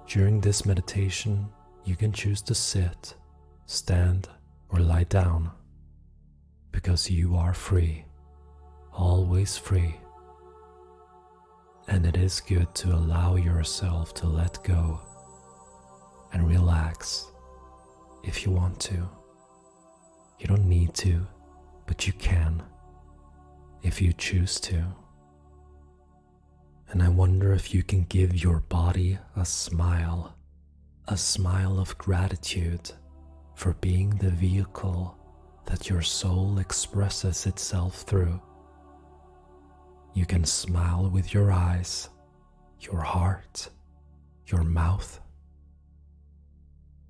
During this meditation, you can choose to sit, stand, or lie down, because you are free, always free. And it is good to allow yourself to let go and relax if you want to. You don't need to, but you can if you choose to. And I wonder if you can give your body a smile of gratitude for being the vehicle that your soul expresses itself through. You can smile with your eyes, your heart, your mouth.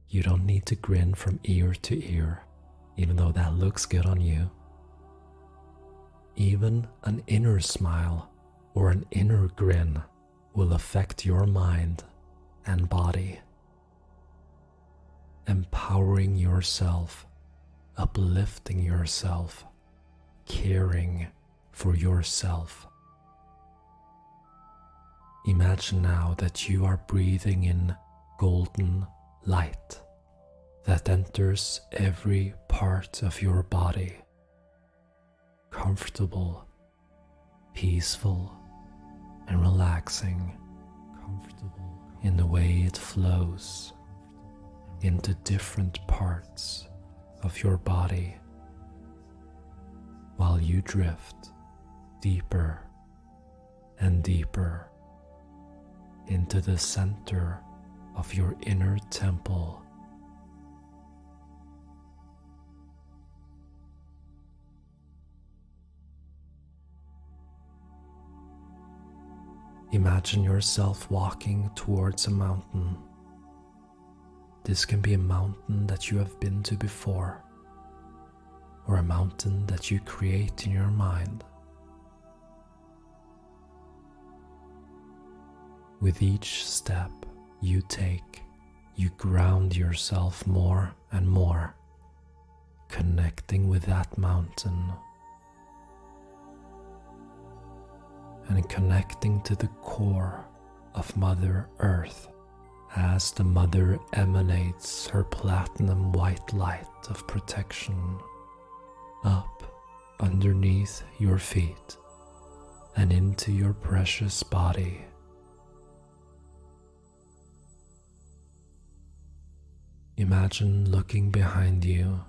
You don't need to grin from ear to ear, even though that looks good on you. Even an inner smile or an inner grin will affect your mind and body, empowering yourself, uplifting yourself, caring for yourself. Imagine now that you are breathing in golden light that enters every part of your body, comfortable, peaceful, and relaxing, in the way it flows into different parts of your body, while you drift deeper and deeper into the center of your inner temple. Imagine yourself walking towards a mountain. This can be a mountain that you have been to before, or a mountain that you create in your mind. With each step you take, you ground yourself more and more, connecting with that mountain and connecting to the core of Mother Earth as the Mother emanates her platinum white light of protection up underneath your feet and into your precious body. Imagine looking behind you,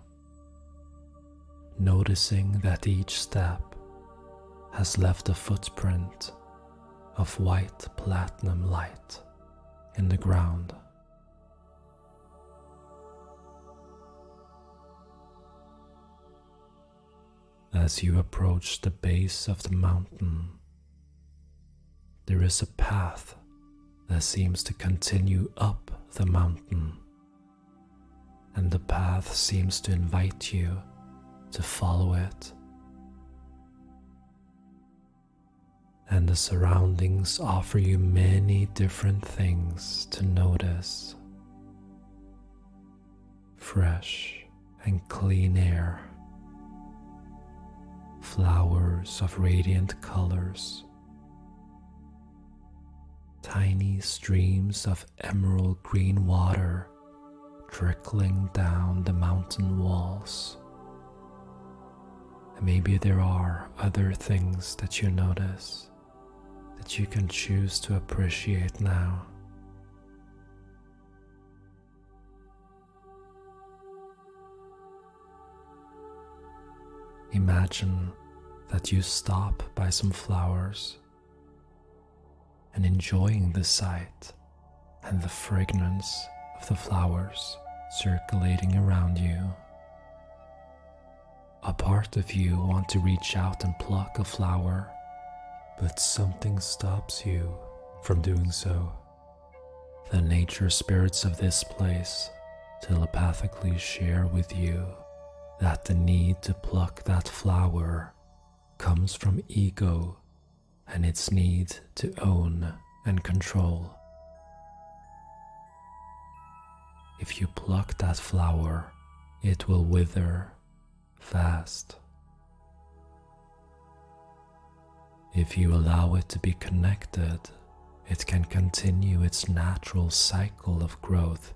noticing that each step has left a footprint of white platinum light in the ground. As you approach the base of the mountain, there is a path that seems to continue up the mountain, and the path seems to invite you to follow it. And the surroundings offer you many different things to notice. Fresh and clean air, flowers of radiant colors, tiny streams of emerald green water trickling down the mountain walls. And maybe there are other things that you notice that you can choose to appreciate now. Imagine that you stop by some flowers and enjoying the sight and the fragrance of the flowers circulating around you. A part of you wants to reach out and pluck a flower, but something stops you from doing so. The nature spirits of this place telepathically share with you that the need to pluck that flower comes from ego and its need to own and control. If you pluck that flower, it will wither fast. If you allow it to be connected it can continue its natural cycle of growth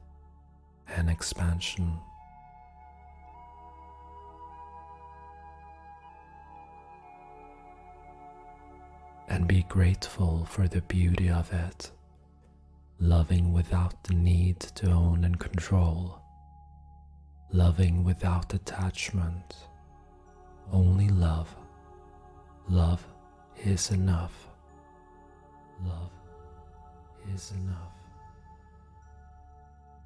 and expansion. And be grateful for the beauty of it, loving without the need to own and control, loving without attachment, only love. Love is enough. Love is enough.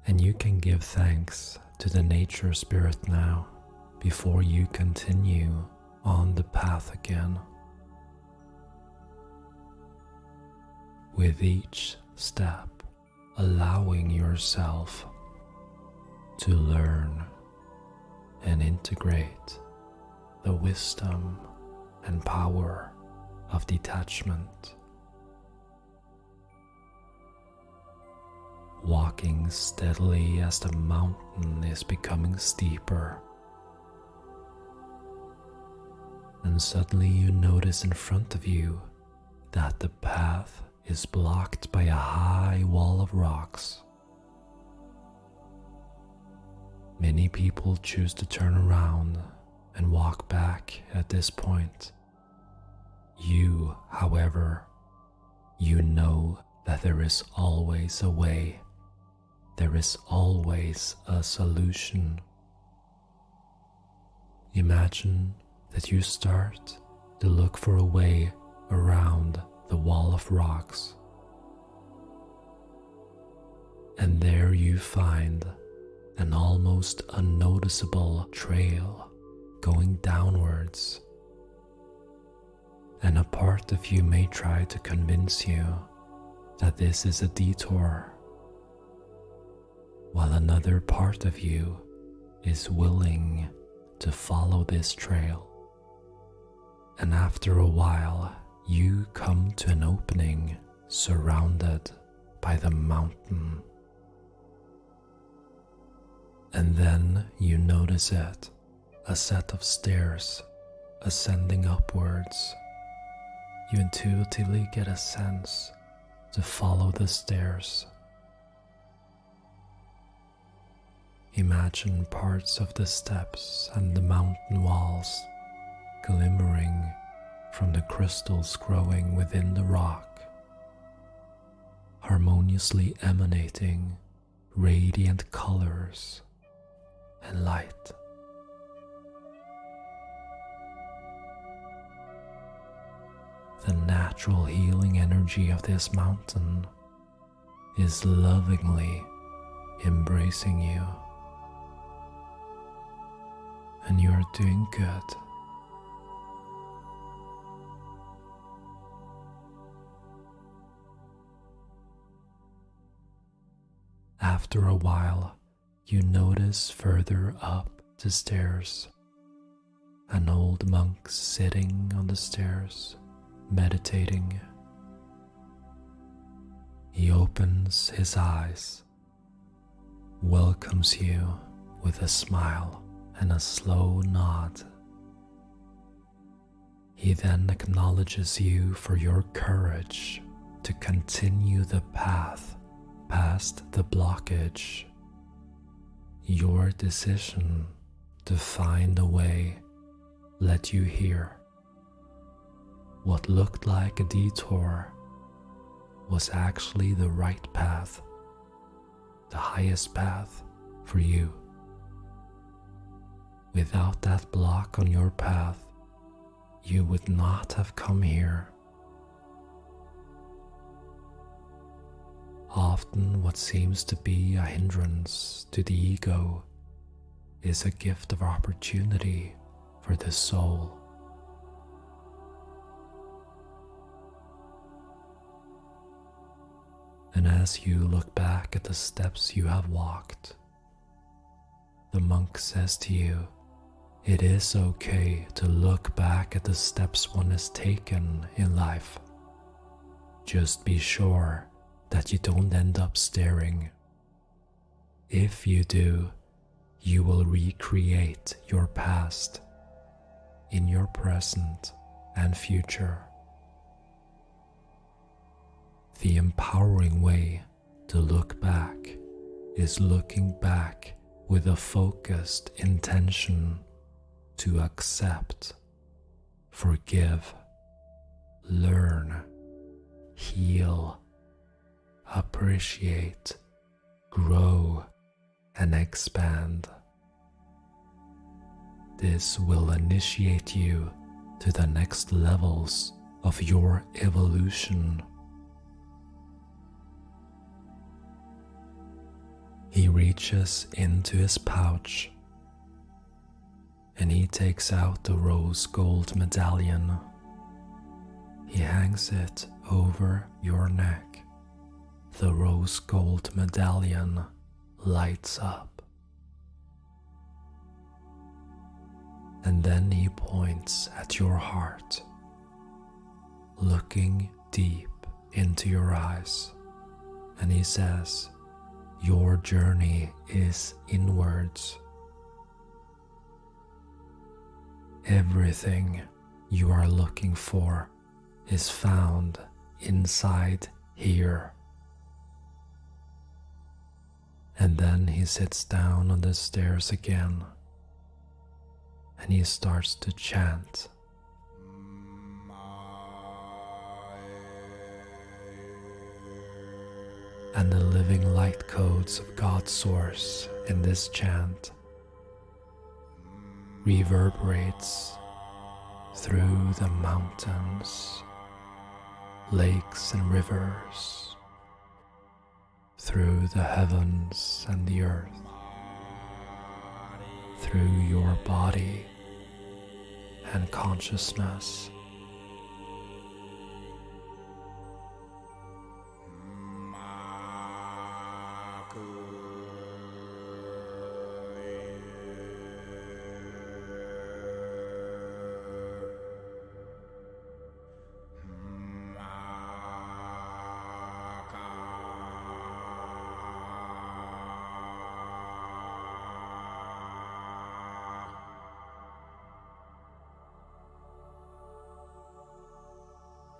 And you can give thanks to the nature spirit now before you continue on the path again. With each step, allowing yourself to learn and integrate the wisdom and power of detachment. Walking steadily as the mountain is becoming steeper, and suddenly you notice in front of you that the path is blocked by a high wall of rocks. Many people choose to turn around and walk back at this point. You, however, you know that there is always a way. There is always a solution. Imagine that you start to look for a way around the wall of rocks. And there you find an almost unnoticeable trail going downwards. And a part of you may try to convince you that this is a detour, while another part of you is willing to follow this trail. And after a while, you come to an opening surrounded by the mountain. And then you notice it, a set of stairs ascending upwards. You intuitively get a sense to follow the stairs. Imagine parts of the steps and the mountain walls glimmering from the crystals growing within the rock, harmoniously emanating radiant colors and light. The natural healing energy of this mountain is lovingly embracing you, and you are doing good. After a while, you notice further up the stairs an old monk sitting on the stairs, meditating. He opens his eyes, welcomes you with a smile and a slow nod. He then acknowledges you for your courage to continue the path past the blockage. Your decision to find a way led you here. What looked like a detour was actually the right path, the highest path for you. Without that block on your path, you would not have come here. Often what seems to be a hindrance to the ego is a gift of opportunity for the soul. And as you look back at the steps you have walked, the monk says to you, it is okay to look back at the steps one has taken in life. Just be sure that you don't end up staring. If you do, you will recreate your past in your present and future. The empowering way to look back is looking back with a focused intention to accept, forgive, learn, heal, appreciate, grow, and expand. This will initiate you to the next levels of your evolution. He reaches into his pouch and he takes out the rose gold medallion. He hangs it over your neck. The rose gold medallion lights up. And then he points at your heart, looking deep into your eyes, and he says, "Your journey is inwards. Everything you are looking for is found inside here." And then he sits down on the stairs again and he starts to chant. And the living light codes of God's source in this chant reverberates through the mountains, lakes and rivers, through the heavens and the earth, through your body and consciousness.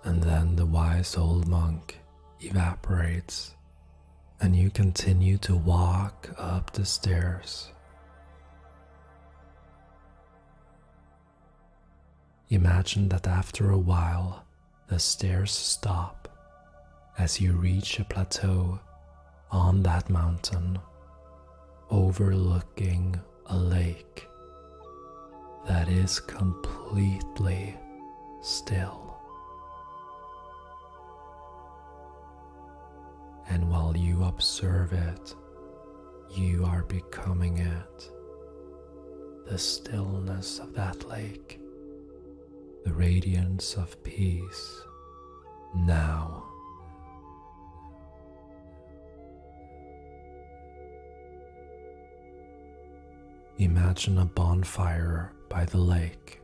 And then the wise old monk evaporates, and you continue to walk up the stairs. Imagine that after a while, the stairs stop as you reach a plateau on that mountain, overlooking a lake that is completely still. And while you observe it, you are becoming it. The stillness of that lake, the radiance of peace, now. Imagine a bonfire by the lake,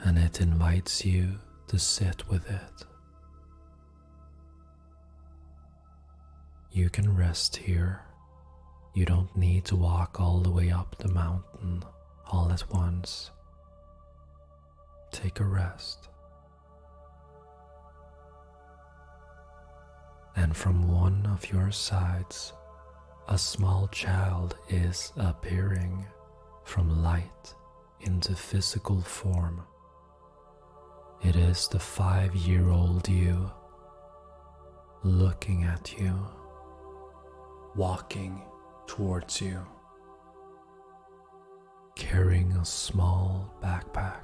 and it invites you to sit with it. You can rest here. You don't need to walk all the way up the mountain all at once. Take a rest. And from one of your sides, a small child is appearing from light into physical form. It is the 5-year-old you, looking at you, walking towards you, carrying a small backpack,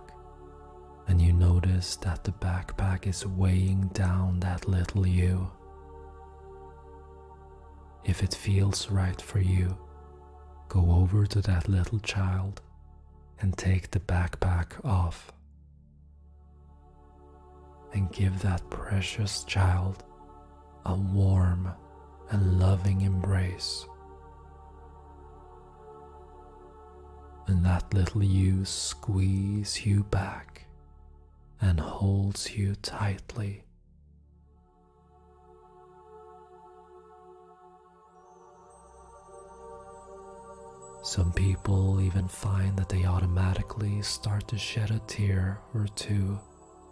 and you notice that the backpack is weighing down that little you. If it feels right for you, go over to that little child and take the backpack off, and give that precious child a warm and loving embrace. And that little you squeezes you back and holds you tightly. Some people even find that they automatically start to shed a tear or two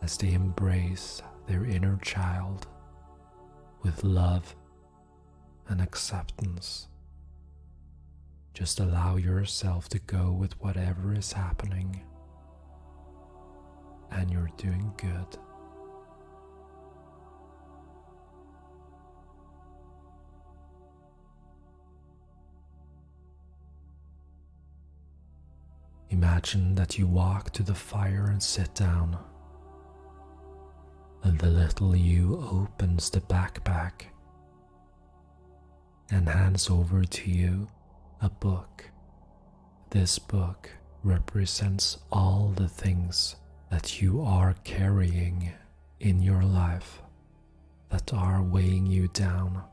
as they embrace their inner child with love and acceptance. Just allow yourself to go with whatever is happening, and you're doing good. Imagine that you walk to the fire and sit down, and the little you opens the backpack and hands over to you a book. This book represents all the things that you are carrying in your life that are weighing you down,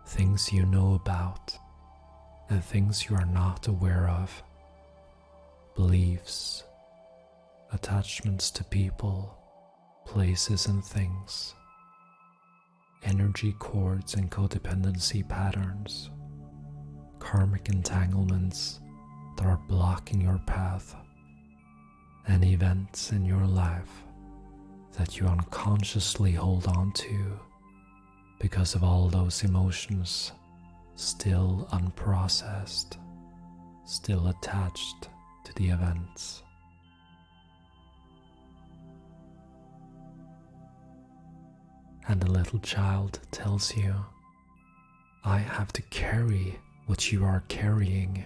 things you know about and things you are not aware of. Beliefs, attachments to people, places and things, energy cords and codependency patterns, karmic entanglements that are blocking your path, and events in your life that you unconsciously hold on to because of all those emotions still unprocessed, still attached to the events. And the little child tells you, I have to carry what you are carrying.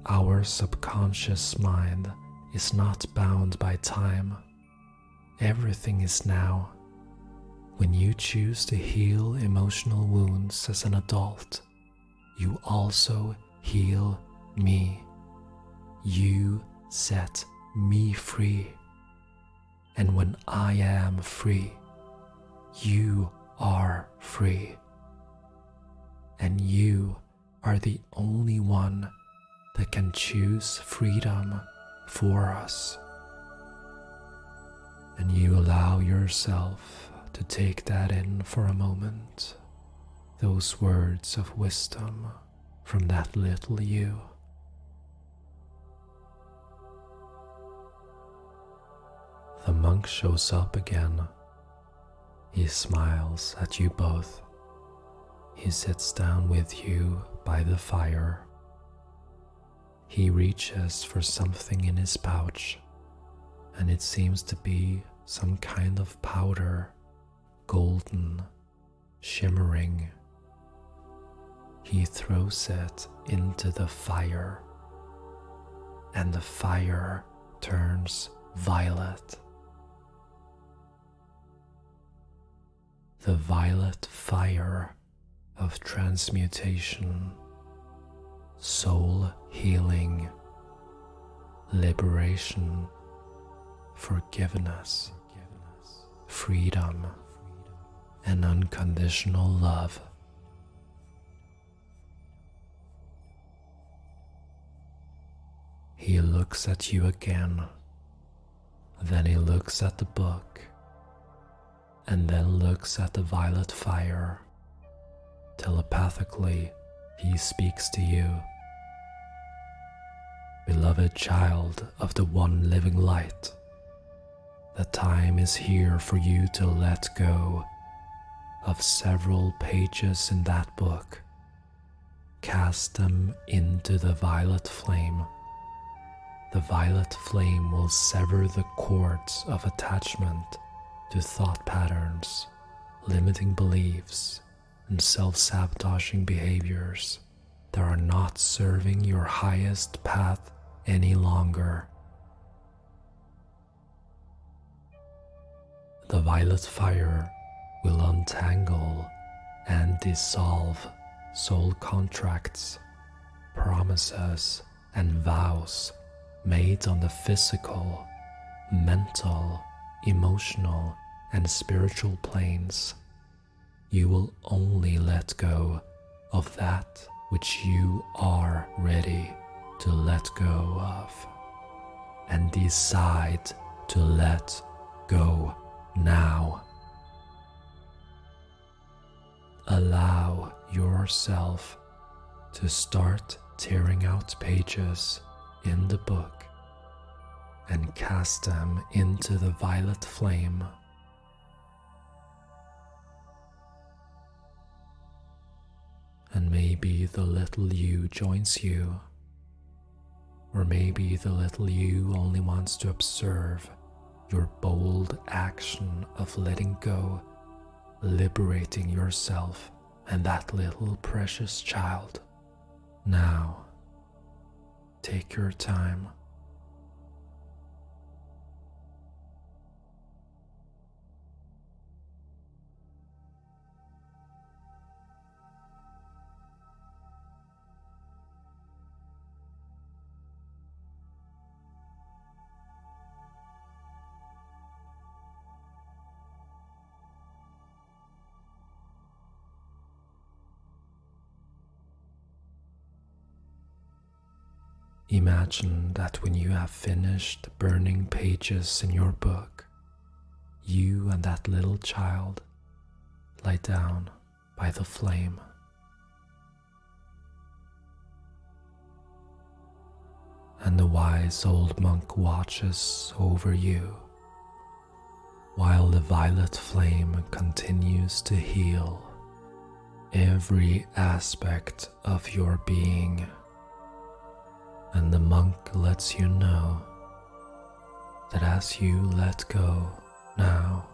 Our subconscious mind is not bound by time. Everything is now. When you choose to heal emotional wounds as an adult, you also heal me. You set me free. And when I am free, you are free. And you are the only one that can choose freedom for us. And you allow yourself to take that in for a moment, those words of wisdom from that little you. The monk shows up again. He smiles at you both. He sits down with you by the fire. He reaches for something in his pouch, and it seems to be some kind of powder, golden, shimmering. He throws it into the fire, and the fire turns violet. The violet fire of transmutation, soul healing, liberation, forgiveness, freedom, and unconditional love. He looks at you again, then he looks at the book, and then looks at the violet fire. Telepathically, he speaks to you. Beloved child of the one living light, the time is here for you to let go of several pages in that book. Cast them into the violet flame. The violet flame will sever the cords of attachment to thought patterns, limiting beliefs, and self-sabotaging behaviors that are not serving your highest path any longer. The violet fire will untangle and dissolve soul contracts, promises, and vows made on the physical, mental, emotional, and spiritual planes. You will only let go of that which you are ready to let go of, and decide to let go now. Allow yourself to start tearing out pages in the book and cast them into the violet flame maybe the little you joins you, or maybe the little you only wants to observe your bold action of letting go, liberating yourself and that little precious child. Now, take your time. Imagine that when you have finished burning pages in your book, you and that little child lie down by the flame. And the wise old monk watches over you while the violet flame continues to heal every aspect of your being. And the monk lets you know that as you let go now,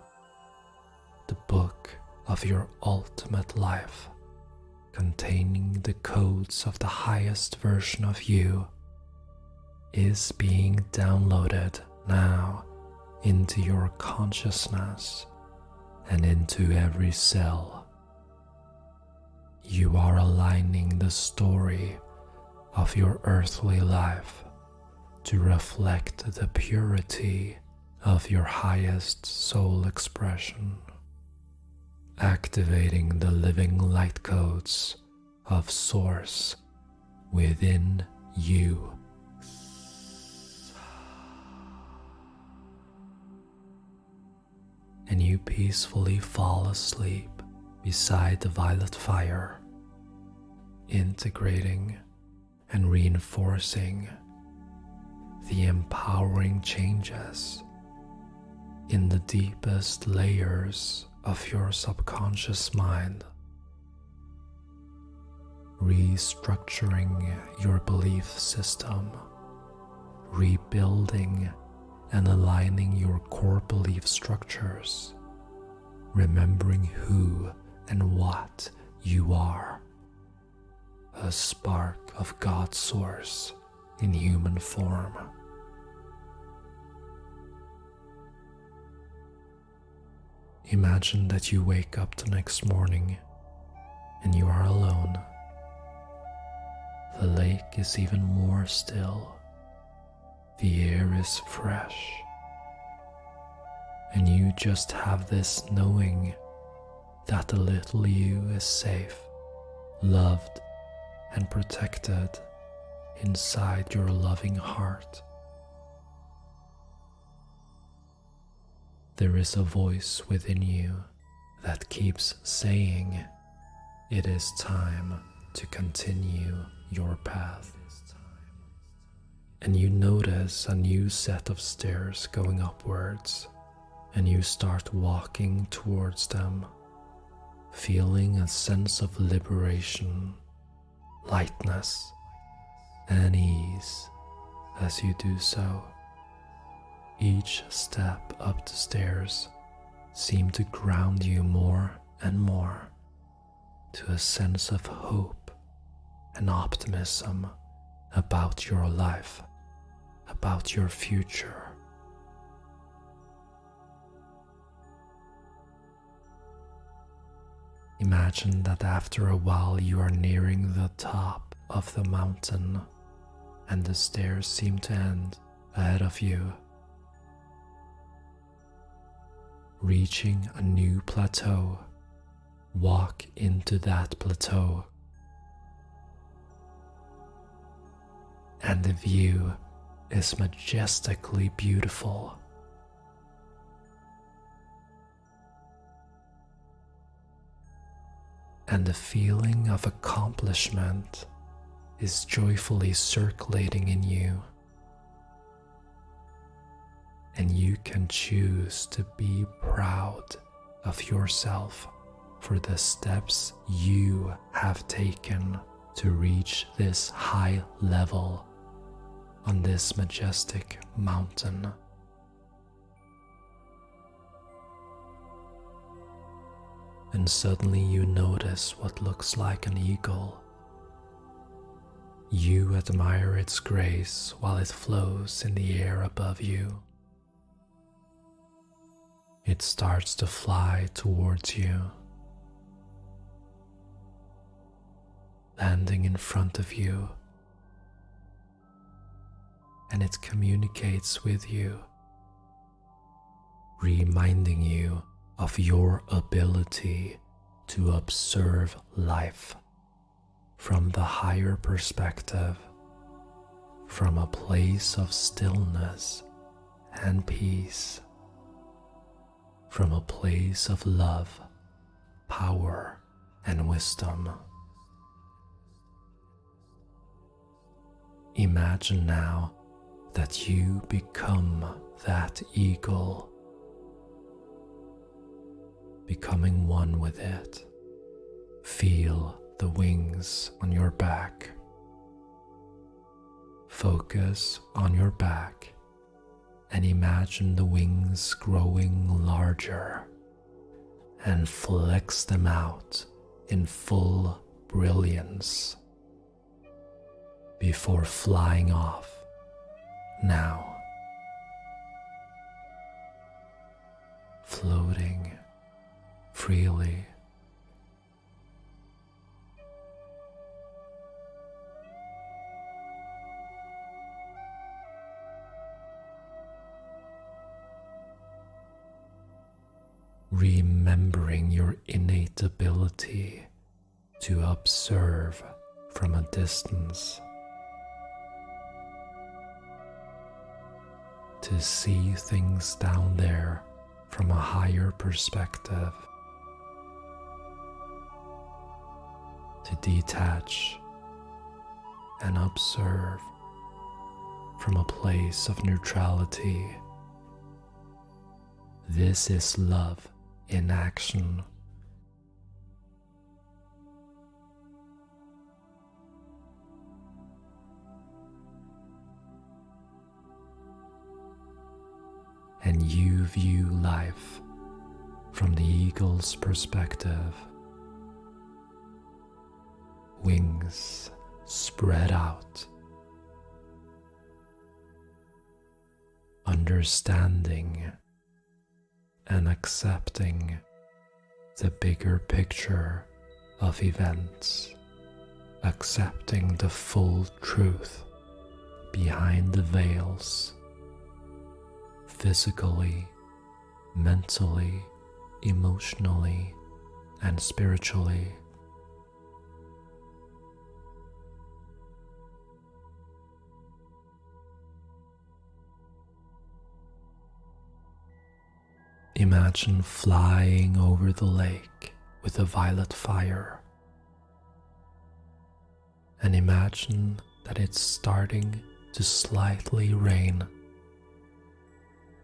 the book of your ultimate life, containing the codes of the highest version of you, is being downloaded now into your consciousness and into every cell. You are aligning the story of your earthly life to reflect the purity of your highest soul expression, activating the living light codes of Source within you. And you peacefully fall asleep beside the violet fire, integrating and reinforcing the empowering changes in the deepest layers of your subconscious mind, restructuring your belief system, rebuilding and aligning your core belief structures, remembering who and what you are. A spark of God's Source in human form. Imagine that you wake up the next morning and you are alone. The lake is even more still. The air is fresh. And you just have this knowing that the little you is safe, loved, and protected inside your loving heart. There is a voice within you that keeps saying, "It is time to continue your path." And you notice a new set of stairs going upwards, and you start walking towards them, feeling a sense of liberation, lightness, and ease as you do so. Each step up the stairs seems to ground you more and more to a sense of hope and optimism about your life, about your future. Imagine that after a while you are nearing the top of the mountain and the stairs seem to end ahead of you. Reaching a new plateau, walk into that plateau. And the view is majestically beautiful. And the feeling of accomplishment is joyfully circulating in you. And you can choose to be proud of yourself for the steps you have taken to reach this high level on this majestic mountain. And suddenly you notice what looks like an eagle. You admire its grace while it flows in the air above you. It starts to fly towards you, landing in front of you, and it communicates with you, reminding you of your ability to observe life from the higher perspective, from a place of stillness and peace, from a place of love, power, and wisdom. Imagine now that you become that eagle, becoming one with it. Feel the wings on your back. Focus on your back and imagine the wings growing larger and flex them out in full brilliance before flying off now, floating freely. Remembering your innate ability to observe from a distance, to see things down there from a higher perspective, to detach and observe from a place of neutrality. This is love in action. And you view life from the eagle's perspective. Wings spread out, understanding and accepting the bigger picture of events, accepting the full truth behind the veils, physically, mentally, emotionally, and spiritually. Imagine flying over the lake with a violet fire, and imagine that it's starting to slightly rain.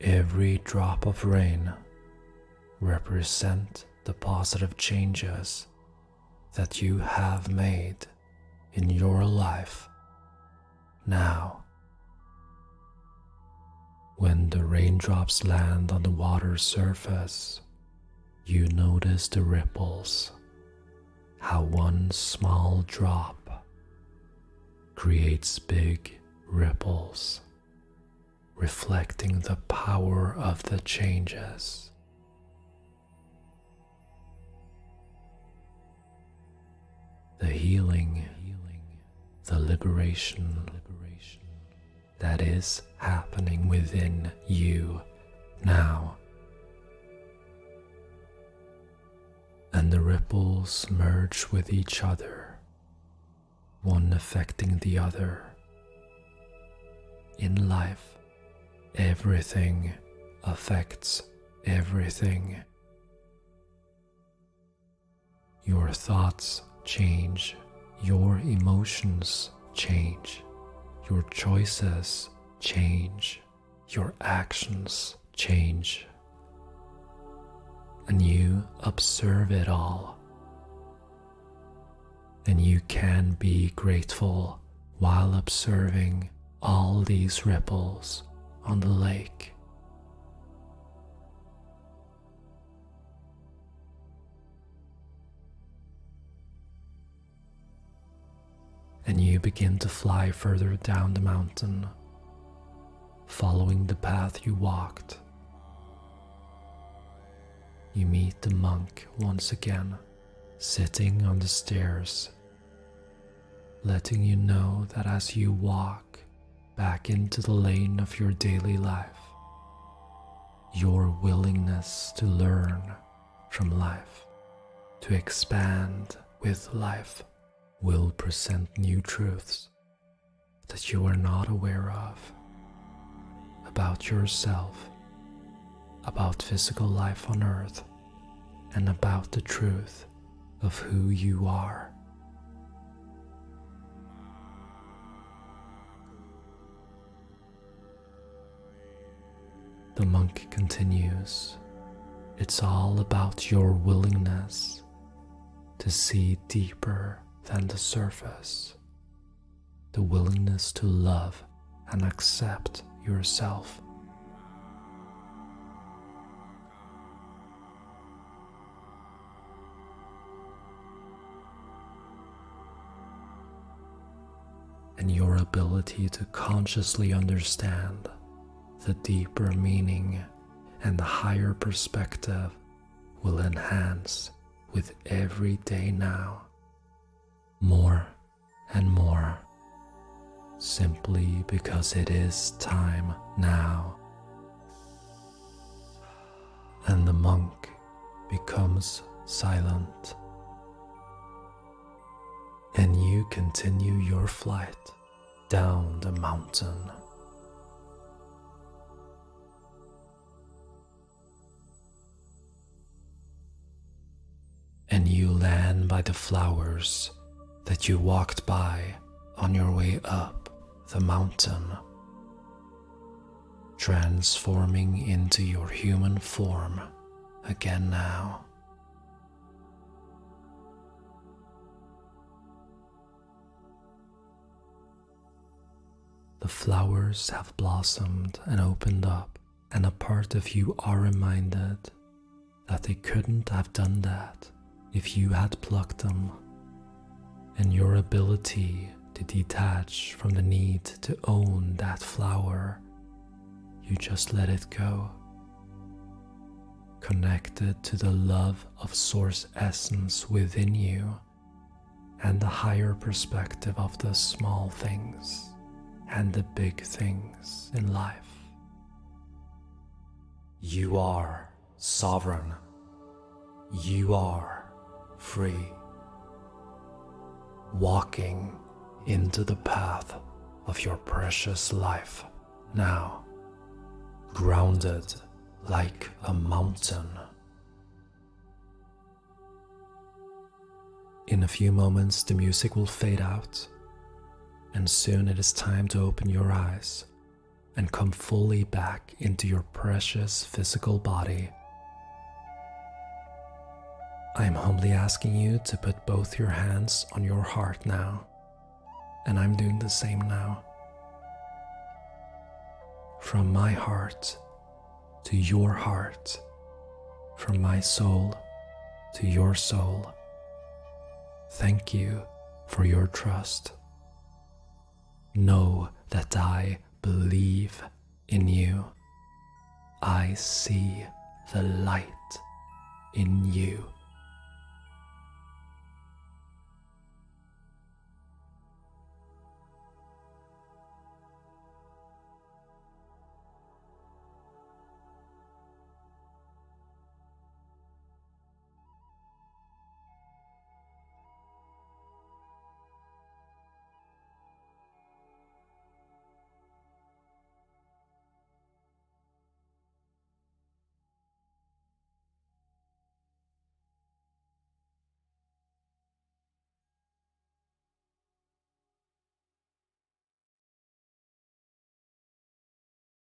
Every drop of rain represents the positive changes that you have made in your life now. When the raindrops land on the water surface, you notice the ripples, how one small drop creates big ripples, reflecting the power of the changes. The healing, the liberation that is happening within you now. And the ripples merge with each other, one affecting the other. In life, everything affects everything. Your thoughts change, your emotions change, your choices change, your actions change. and you observe it all. And you can be grateful while observing all these ripples on the lake. And you begin to fly further down the mountain, following the path you walked. You meet the monk once again, sitting on the stairs, letting you know that as you walk back into the lane of your daily life, your willingness to learn from life, to expand with life, will present new truths that you are not aware of about yourself, about physical life on earth, and about the truth of who you are. The monk continues, it's all about your willingness to see deeper than the surface, the willingness to love and accept yourself. And your ability to consciously understand the deeper meaning and the higher perspective will enhance with every day now, more and more, simply because it is time now. And the monk becomes silent, and you continue your flight down the mountain. And you land by the flowers that you walked by on your way up the mountain, transforming into your human form again now. The flowers have blossomed and opened up, and a part of you are reminded that they couldn't have done that if you had plucked them, and your ability to detach from the need to own that flower, you just let it go, connected to the love of source essence within you and the higher perspective of the small things and the big things in life. You are sovereign. You are free, walking into the path of your precious life now, grounded like a mountain. In a few moments, the music will fade out, and soon it is time to open your eyes and come fully back into your precious physical body. I am humbly asking you to put both your hands on your heart now, and I'm doing the same now. From my heart to your heart, from my soul to your soul, thank you for your trust. Know that I believe in you. I see the light in you.